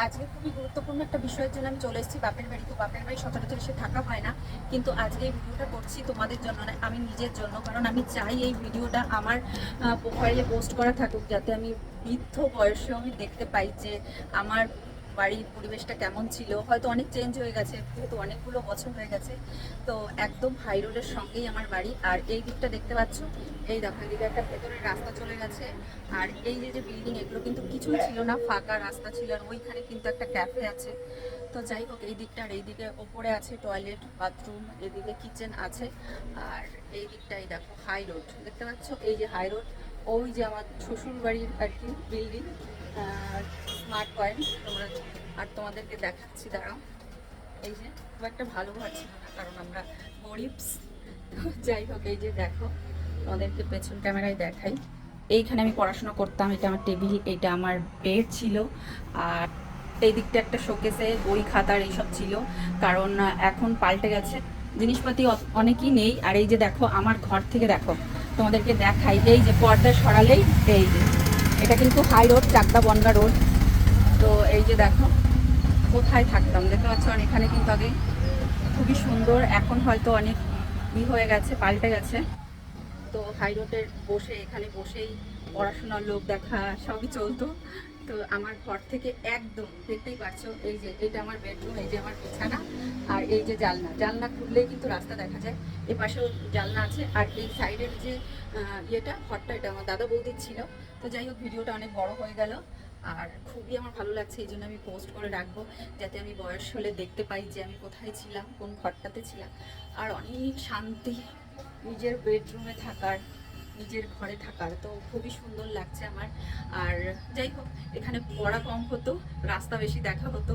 আজকে খুবই গুরুত্বপূর্ণ একটা বিষয়ের জন্য আমি চলে এসেছি বাপের বাড়ি। তো বাপের বাড়ি সচরাচর এসে থাকা হয় না, কিন্তু আজকে এই ভিডিওটা করছি তোমাদের জন্য না, আমি নিজের জন্য। কারণ আমি চাই এই ভিডিওটা আমার প্রোফাইলে পোস্ট করা থাকুক, যাতে আমি বৃদ্ধ বয়সেও আমি দেখতে পাই যে আমার বাড়ির পরিবেশটা কেমন ছিল। হয়তো অনেক চেঞ্জ হয়ে গেছে, যেহেতু অনেকগুলো বছর হয়ে গেছে। তো একদম হাই রোডের সঙ্গেই আমার বাড়ি। আর এই দিকটা দেখতে পাচ্ছ, এই দেখো এদিকে একটা ভেতরের রাস্তা চলে গেছে। আর এই যে যে বিল্ডিং, এগুলো কিন্তু কিছুই ছিল না, ফাঁকা রাস্তা ছিল। আর ওইখানে কিন্তু একটা ক্যাফে আছে। তো যাই হোক, এই দিকটা আর এই দিকে ওপরে আছে টয়লেট, বাথরুম, এদিকে কিচেন আছে। আর এই দিকটাই দেখো হাই রোড দেখতে পাচ্ছ, এই যে হাই রোড। ওই যে আমার শ্বশুর বাড়ির আর কি বিল্ডিং, স্মার্ট পয়েন্ট। তোমাদেরকে দেখাচ্ছি, দাঁড়াও। এই যে খুব একটা ভালো ঘর ছিল না, কারণ আমরা গরিবস। যাই হোক, এই যে দেখো, তোমাদেরকে পেছন ক্যামেরায় দেখাই। এইখানে আমি পড়াশোনা করতাম, এটা আমার টেবিল, এটা আমার বেড ছিল। আর এই দিকটা একটা শোকেসে বই খাতার এইসব ছিল, কারণ এখন পাল্টে গেছে, জিনিসপাতি অনেকই নেই। আর এই যে দেখো আমার ঘর থেকে দেখো, তোমাদেরকে দেখাই, এই যে পর্দা সরালেই এই যে, এটা কিন্তু high road, Chakdah Bangaon road. তো এই যে দেখো কোথায় থাকতাম দেখতে পাচ্ছ। আর এখানে কিন্তু আগে খুবই সুন্দর, এখন হয়তো অনেক হয়ে গেছে, পাল্টে গেছে। তো হাই রোডের বসে, এখানে বসেই পড়াশোনার, লোক দেখা সবই চলতো। তো আমার ঘর থেকে একদম দেখতেই পাচ্ছো, এই যে এটা আমার বেডরুম, এই যে আমার বিছানা। আর এই যে জানলা, জানলা খুললেই কিন্তু রাস্তা দেখা যায়। এ পাশেও জানলা আছে। আর এই সাইডের যে ইয়েটা, ঘরটা, এটা আমার দাদা বৌদির ছিল। তো যাই হোক, ভিডিওটা অনেক বড় হয়ে গেল। আর খুবই আমার ভালো লাগছে, এই জন্য আমি পোস্ট করে রাখবো, যাতে আমি বয়স হলে দেখতে পাই যে আমি কোথায় ছিলাম, কোন ঘরটাতে ছিলাম। আর অনেক শান্তি নিজের বেডরুমে থাকার, নিজের ঘরে থাকার। তো খুবই সুন্দর লাগছে আমার। আর যাই হোক, এখানে পড়া কম হতো, রাস্তা বেশি দেখা হতো।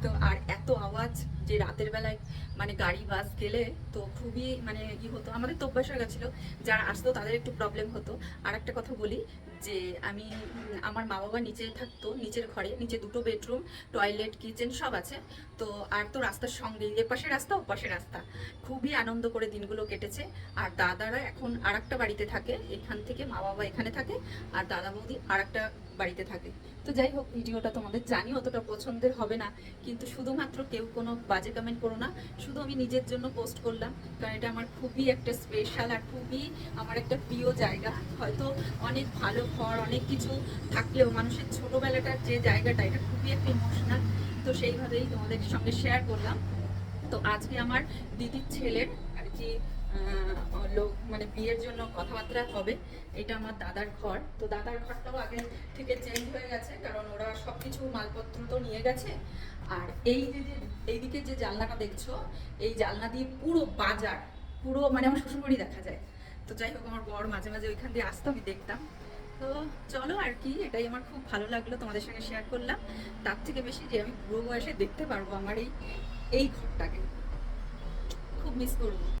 তো আর এত আওয়াজ, যে রাতের বেলায় মানে গাড়ি বাস গেলে তো খুবই মানে হতো। আমাদের তো অভ্যাস হয়ে গেছিলো, যারা আসতো তাদের একটু প্রবলেম হতো। আর একটা কথা বলি, যে আমি আমার মা বাবা নিচে থাকতো, নিচের ঘরে, নিচে দুটো বেডরুম, টয়লেট, কিচেন সব আছে। তো আর তো রাস্তার সঙ্গেই, এপাশে রাস্তা ওপাশে রাস্তা, খুবই আনন্দ করে দিনগুলো কেটেছে। আর দাদারা এখন আর একটা বাড়িতে থাকে, এখান থেকে মা বাবা এখানে থাকে, আর দাদা বৌদি আর একটা বাড়িতে থাকে। তো যাই হোক, ভিডিওটা তোমাদের জানি অতটা পছন্দের হবে না, কিন্তু শুধুমাত্র কেউ কোনো বাজে কমেন্ট করো না। শুধু আমি নিজের জন্য পোস্ট করলাম, কারণ এটা আমার খুবই একটা স্পেশাল, আর খুবই আমার একটা প্রিয় জায়গা। হয়তো অনেক ভালো ঘর, অনেক কিছু থাকলেও মানুষের ছোটবেলাটার যে জায়গাটা, এটা খুবই একটা ইমোশনাল। তো সেইভাবেই তোমাদের সঙ্গে শেয়ার করলাম। তো আজকে আমার দিদির ছেলের আর কি লোক মানে বিয়ের জন্য কথাবার্তা হবে। এটা আমার দাদার ঘর। তো দাদার ঘরটাও আগে থেকে চেঞ্জ হয়ে গেছে, কারণ ওরা সব কিছু মালপত্র তো নিয়ে গেছে। আর এই যে যে এইদিকে যে জানলাটা দেখছো, এই জানলা দিয়ে পুরো বাজার, পুরো মানে আমার শ্বশুরবাড়ি দেখা যায়। তো যাই হোক, আমার বর মাঝে মাঝে ওইখান দিয়ে আসতো, আমি দেখতাম। তো চলো আর কি, এটাই আমার খুব ভালো লাগলো, তোমাদের সঙ্গে শেয়ার করলাম। তার থেকে বেশি যে আমি বুড়ো বয়সে দেখতে পারবো আমার এই এই ঘরটাকে, খুব মিস করবো।